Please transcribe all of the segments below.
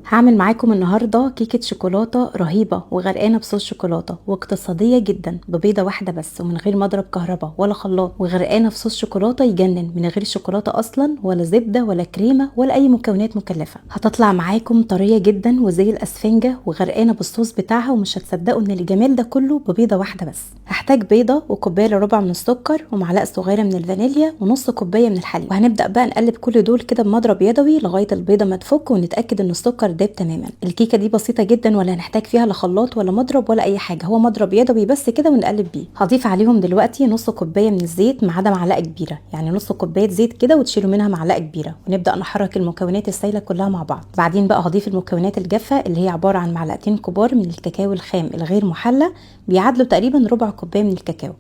هعمل معاكم النهاردة كيكة شوكولاتة رهيبة وغرقانة بصوص شوكولاتة واقتصادية جدا ببيضة واحدة بس ومن غير مضرب كهرباء ولا خلاط، وغرقانة في صوص شوكولاتة يجنن من غير شوكولاتة اصلا ولا زبدة ولا كريمة ولا اي مكونات مكلفة. هتطلع معاكم طرية جدا وزي الاسفنجة وغرقانة بالصوص بتاعها، ومش هتصدقوا ان الجمال ده كله ببيضة واحدة بس. هحتاج بيضة وكوباية الا ربع من السكر ومعلقة صغيرة من الفانيليا ونص كوباية من الحليب، وهنبدأ بقى نقلب كل دول كده بمضرب يدوي لغاية البيضة ما تفك ونتأكد ان السكر داب تماما. الكيكه دي بسيطه جدا ولا هنحتاج فيها لا خلاط ولا مضرب ولا اي حاجه، هو مضرب يدوي بس كده ونقلب بيه. هضيف عليهم دلوقتي نص كوبايه من الزيت ما عدا معلقه كبيره، يعني نص كوبايه زيت كده وتشيلوا منها معلقه كبيره، ونبدا نحرك المكونات السايله كلها مع بعض. بعدين بقى هضيف المكونات الجافه اللي هي عباره عن معلقتين كبار من الكاكاو الخام الغير محلى، بيعادلوا تقريبا ربع كوبايه من الكاكاو.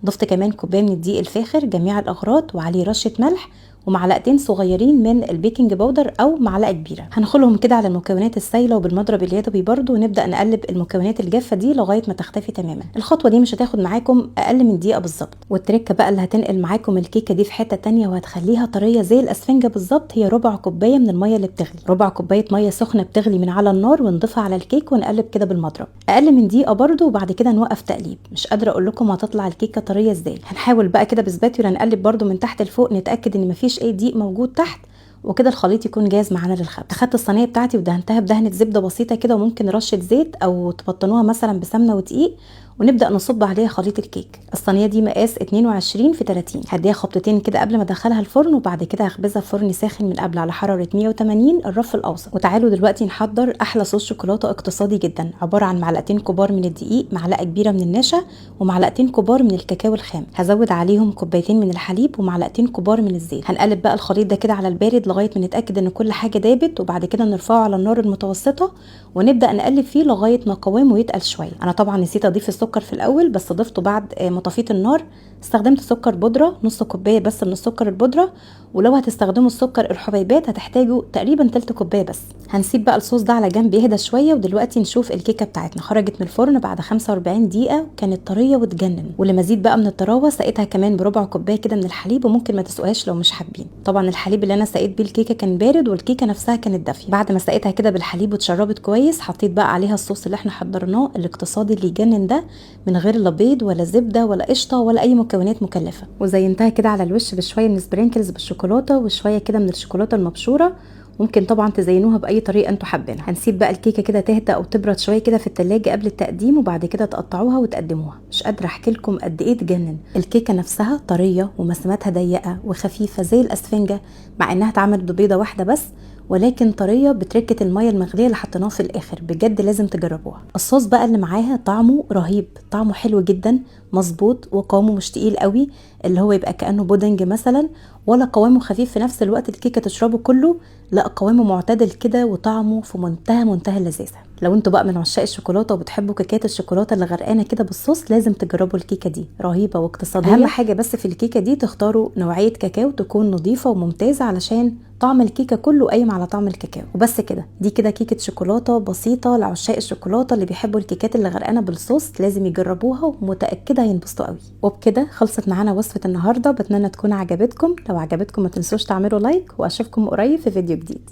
ضفت كمان كوبايه من الدقيق الفاخر جميع الاغراض وعليه رشه ملح ومعلقتين صغيرين من البيكنج باودر او معلقه كبيره. هنخلهم كده على المكونات السايله وبالمضرب اليدوي برده، ونبدا نقلب المكونات الجافه دي لغايه ما تختفي تماما. الخطوه دي مش هتاخد معاكم اقل من دقيقه بالظبط. والتركه بقى اللي هتنقل معاكم الكيكه دي في حته تانية وهتخليها طريه زي الاسفنجه بالظبط هي ربع كوبايه من الميه اللي بتغلي، ربع كوبايه ميه سخنه بتغلي من على النار ونضيفها على الكيك ونقلب كده بالمضرب اقل من دقيقه برده، وبعد كده نوقف تقليب. مش قادره اقول لكم هتطلع الكيكه طريه ازاي. هنحاول بقى كده بسباتيولا نقلب برده من تحت لفوق نتاكد ان مفيش اي دقيق موجود تحت، وكده الخليط يكون جاهز معانا للخبز. اخدت الصينيه بتاعتي ودهنتها بدهنه زبده بسيطه كده وممكن رشه زيت او تبطنوها مثلا بسمنه ودقيق، ونبدا نصب عليها خليط الكيك. الصينيه دي مقاس 22 في 30. هديها خبطتين كده قبل ما ادخلها الفرن، وبعد كده هخبزها في فرن ساخن من قبل على حراره 180 الرف الاوسط. وتعالوا دلوقتي نحضر احلى صوص شوكولاته اقتصادي جدا، عباره عن معلقتين كبار من الدقيق، معلقه كبيره من النشا، ومعلقتين كبار من الكاكاو الخام. هزود عليهم كوبايتين من الحليب ومعلقتين كبار من الزيت. هنقلب بقى الخليط ده كده على البارد لغايه ما نتاكد ان كل حاجه دابت، وبعد كده نرفعه على النار المتوسطه ونبدا نقلب فيه لغايه ما قوامه يتقل شويه. انا طبعا نسيت اضيف السكر في الاول بس ضفته بعد ما طفيت النار. استخدمت سكر بودره نص كوبايه بس من السكر البودره، ولو هتستخدموا السكر الحبيبات هتحتاجوا تقريبا تلت كوبايه بس. هنسيب بقى الصوص ده على جنب يهدى شويه، ودلوقتي نشوف الكيكه بتاعتنا. خرجت من الفرن بعد 45 دقيقه وكانت طريه وتجنن. ولمزيد بقى من الطراوه سقيتها كمان بربع كوبايه كده من الحليب، وممكن ما تسقوهاش لو مش حابين. طبعا الحليب اللي انا سقيت بيه الكيكه كان بارد والكيكه نفسها كانت دافيه. بعد ما سقيتها كده بالحليب واتشربت كويس حطيت بقى عليها الصوص اللي احنا حضرناه الاقتصادي اللي يجنن ده، من غير لا بيض ولا زبده ولا قشطه ولا اي مكونات مكلفه. وزينتها كده على الوش بشويه من سبرينكلز بالشوكولاته وشويه كده من الشوكولاته المبشوره. ممكن طبعا تزينوها باي طريقه انتوا حابينها. هنسيب بقى الكيكه كده تهدى او تبرد شويه كده في التلاجة قبل التقديم، وبعد كده تقطعوها وتقدموها. مش قادره احكي لكم قد ايه تجنن. الكيكه نفسها طريه ومساماتها ضيقه وخفيفه زي الاسفنجه، مع انها اتعملت ببيضه واحده بس، ولكن طريه بتركه الميه المغليه اللي حطيناها في الاخر. بجد لازم تجربوها. الصوص بقى اللي معاها طعمه رهيب، طعمه حلو جدا مظبوط، وقوامه مش تقيل قوي اللي هو يبقى كانه بودنج مثلا، ولا قوامه خفيف في نفس الوقت الكيكه تشربه كله، لا قوامه معتدل كده وطعمه في منتهى اللذاذه. لو انتوا بقى من عشاق الشوكولاته وبتحبوا كيكات الشوكولاته اللي غرقانه كده بالصوص لازم تجربوا الكيكه دي، رهيبه واقتصاديه. اهم حاجه بس في الكيكه دي تختاروا نوعيه كاكاو تكون نظيفه وممتازه علشان طعم الكيكه كله قايم على طعم الكاكاو. وبس كده، دي كده كيكه شوكولاته بسيطه لعشاق الشوكولاته اللي بيحبوا الكيكات اللي غرقانه بالصوص، لازم يجربوها ومتاكده هينبسطوا قوي. وبكده خلصت معانا وصفه النهارده، بتمنى تكون عجبتكم. لو عجبتكم ما تنسوش تعملوا لايك، واشوفكم قريب في فيديو جديد.